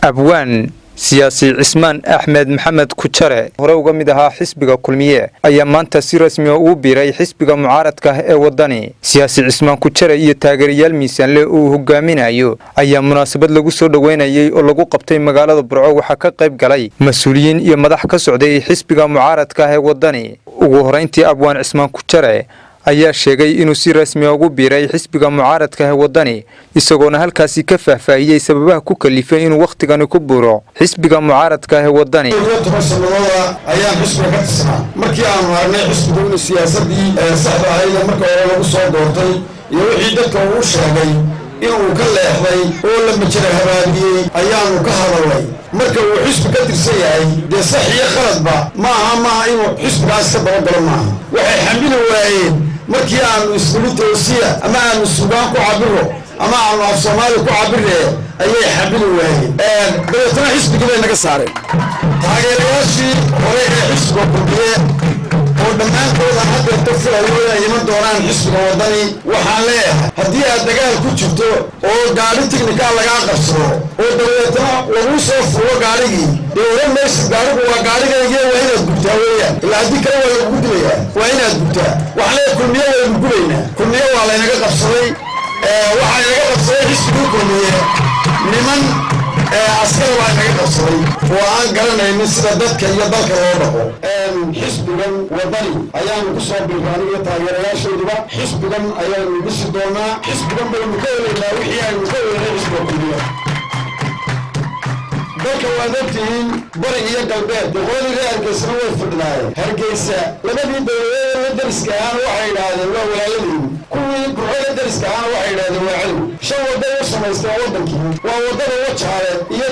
abwaan siyaasi Cismaan Axmed Maxamed Kujare hore uga mid ahaa xisbiga kulmiye ayaa maanta si rasmi ah u biiray xisbiga mucaaradka ah ee wadani. Siyaasi Cismaan Kujare iyo taageerayaal miisaan leh oo hogaaminayo ayaa munaasabad lagu soo dhaweynayay oo lagu qabtay magaalada Burco waxa ka qayb galay mas'uuliyiin iyo madax ka socday xisbiga mucaaradka ah ee wadani. Ugu horeyntii abwaan Cismaan Kujare ayaa sheegay inuu si rasmi ah ugu biiray xisbiga mucaaradka ah wadani isagoona halkaasi ka faahfaahiyay sababaha ku kalifay inuu waqtigan ku buuro xisbiga mucaaradka ah wadani. ayaan xisbiga ka tirsanaa markii aan marnay xisbiga siyaasadii saxda ahayd marka hore lagu soo doortay iyo wixii dadka uu sheegay inuu ka leexday oo la majara habaabiyay ayaanu ka hadalnay marka uu xisbi ka tirsan yahay dee sax iyo khaladba maaha inuu xisbigaas ka dabagalo maaha waxay xamili waayeen markii aanu iskugu toosiya ama aanu sugaan ku cabiro ama aanu af Soomaali ku cabire ayay xamili waayeen dabeetana xisbigii bay naga saareen taageerayaashii hore ee xisbiga kulmiye oo dhammaantooda hadda tafilayo inay iman doonaan xisbiga wadani waxaan leeyahay haddii aad dagaal ku jirto oo gaari tiknikaal lagaa qabsado oo dabeetana lagu soo fuulo gaarigii dee hore meesha gaarigu waa gaarigaygii waa inaad gubtaa weeyaan ilaa haddii kale waa lagu dilayaa waa inaad gubtaa waxaan leeyahay kulmiye waynu gubaynaa kulmiye waa laynaga qabsaday waxaa inaga qabsaday xisbigii kulmiye niman askar waa inaga qabsaday oo aan garanaynin sida dadka iyo dalka loo dhaqo xisbigan wadani ayaanu ku soo bilbaanay iyo taageerayaashooduba xisbigan ayaanu dhisi doonaa xisbigan baynu ka helaynaa wixii aynu ka helaynay xisbiga kulmiye dalka waad ogtihiin bari iyo galbeed boqoladii reer hargeysana way fadhinaayeen hargeysa labadii dowladeed dariska ahaana waxay idhaahdeen waa walaaladii kuwii burcada dariska ahaana waxay idhaahdeen waa cadow shan wadday u samaysteen waddankii waa waddada wajaale iyo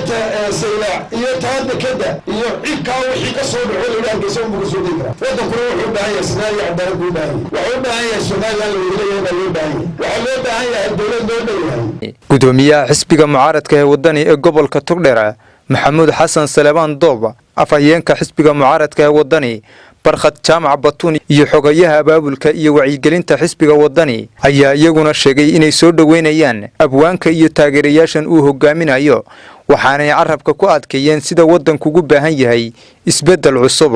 saylac iyo taadekada iyo cibkaa wixii ka soo dhaco layidhi hargeysa unbuu ka soo degi karaa waddankuna wuxuu u baahan yahay sinaan iyo cadaalad buu u baahan yahay waxuu u baahan yahay somaliland la weydilayaa baa loo baahan yahay waxaa loo baahan yahay dowlad loo dhowahay. Gudoomiyaha xisbiga mucaaradka ee wadani ee gobolka Togdheer Maxamuud Xasan Salebaan Doob afhayeenka xisbiga mucaaradka ee wadani Barkhad Jaamac Batuun iyo xogayaha abaabulka iyo wacyigelinta xisbiga wadani ayaa iyaguna sheegay inay soo dhaweynayaan abwaanka iyo taageerayaashan uu hogaaminayo waxaanay carabka ku adkeeyeen sida wadanku ugu baahan yahay isbedel cusub.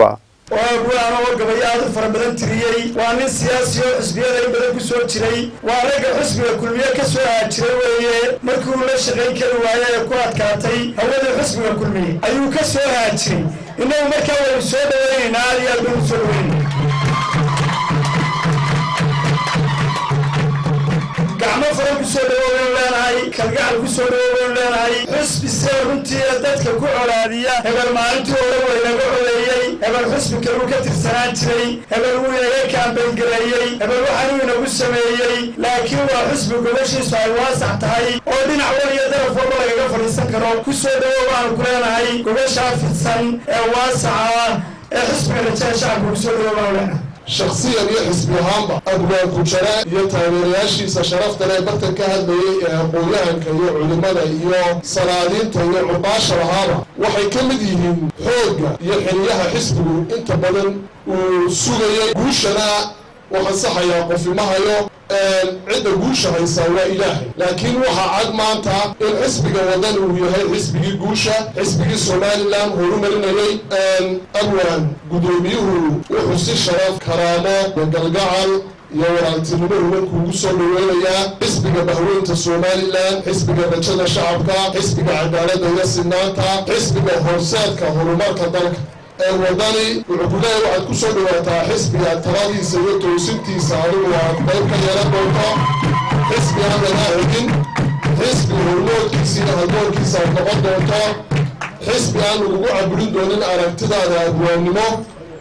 وأنا وقبل هذا فربنا تريي وأنا سياسي حزبي أنا بدأ كسر تري وأنا حزبي كل مية كسر تري مركون لا شيء كرواية يقعد كاتي هذا حزبي كل مية أيوة كسر تري إنه مركون السود وين نادي البن السود وين كعمل فرق السود وين هاي كالجعل السود وين هاي حزب السير أنتي أدتك كل عرادية هذا ما أنت وين هبل حسب كانوا كتر سناتري هبل ويا كان بنقريي هبل وحنو ينقص سميي لكن حسب كل شيء صار واسع تهاي ودين عوال يدرف والله يقفل يسكروا كسر دوام كلنا هاي كل شاف السن واسع حسب الرجال شعب كسر دوام شخصيا يحس بهامبا أبوان كوشراء يتعاملياشي سشرفت لي برتن كهل قوليهن كيو علماء يو صنادين تيو عباشر هابا وحي كمديهم حوقا يحنيها حسبه انت بدن وسوغي قوشنا وخصحا يقف مهيو عند قوشة يساوى إلهي لكن وحا عاد مانتا الحسبك ودن ويهي حسبك قوشة حسبك الصومالي لام هرم لنهي أبوان قدوميه وحسي الشرف كرامة وقلقعل يوران تنمر منكو قصر لويليا حسبك بهوينة الصومالي لام حسبك بجنة شعبك حسبك عدالة يسنانتا حسبك هرساتك هرمارك دالك الوطني وعقولاء واحد كسر وقتها حسبي التراضي سويته وسنتي سعروا وعقبالك يا ربوتا حسبي هذا لاهجين حسبي هرموت كيسينا هرموت كيسا وطبطوتا حسبي أنه وقوع برندونين أركتدا هذا أبوانمو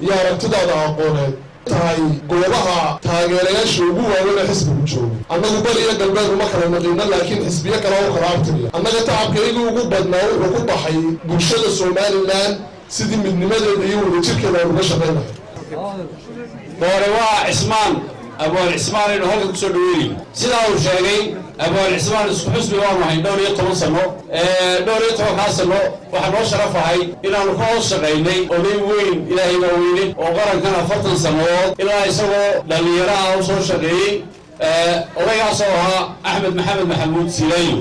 يا أركتدا هذا أقولي tahay goobaha taageerayaasha ugu waaweyn xisbiga joogo annagu bariya galbeed uma kala naqina laakiin xisbiya kale oo qaraabtiya annaga tacabkaygu ugu badnaa wuxuu ku baxay bulshada Soomaaliland sidii midnimadeeda iyo wadajirkeeda uga shaqeynayo doore waa Cismaan abwaan Cismaan inuu halka ku soo dhaweeyay sida uu sheegay abwaan Cismaan isku xisbi waa mahay dhowr iyo 10 sano sano waxa noo sharafahay inaanu ka hoos shaqeynay oday weyn ilaahay baa weyne oo qarankan 40 sano ilaa isagoo dhalinyaraha u soo shaqeeyay odaygaas oo ahaa Axmed Maxamed Maxamuud Silayo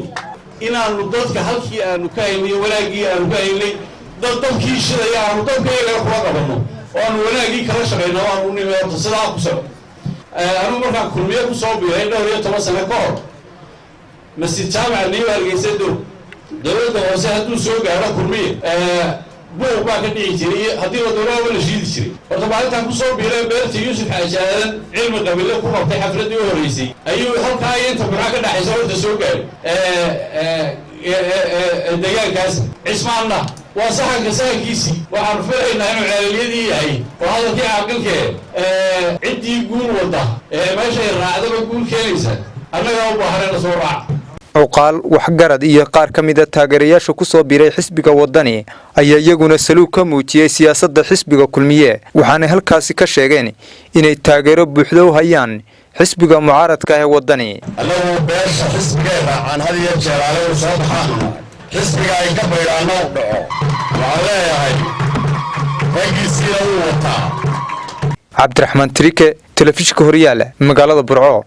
inaanu dadka halkii aanu ka haynay wanaagii aanu ka haynay dadkii shidaya aanu dadkayga kula qabanno oo aanu wanaagii kala shaqayno aanu nimeeyo sidaa ku soo anu markaan kulmiye ku soo biiray 12 sano ka hor masjid jaamaca niyo hargeysa dowladda hoose hadduu soo gaaro kulmiye buuq baa ka dhici jiray haddii la doonayo la shiidi jiray horta maalintaan ku soo biiray beerta Yuusuf Xaajaadan cilmi qabile ku qabtay xafladii u horeysay ayuu halkaa inta burca ka dhaxaysa horta soo gaaray deegaankaas Cismaanna waa saxanka saxankiisii waxaan filaynaa inuu ceeliyadii yahay oo hadalkii caaqilkee ciddii guul wada meeshay raacdaba guul keenaysa annaga u baahanayna soo raac cuqaal waxgarad iyo qaar ka mid ah taageerayaasha ku soo biiray xisbiga wadani ayaa iyaguna saluug ka muujiyay siyaasadda xisbiga kulmiye waxaana halkaasi ka sheegeen inay taageero buuxda u hayaan xisbiga mucaaradka ee wadani annagu beesha xisbigeeda aan had iyo jeer aleegu soo baxaan xisbiga ay ka baydhaanno u dhaco waxaan leeyahay raggiisiina wuu wataa cabdiraxmaan Trike telefishinka Horyaale magaalada Burco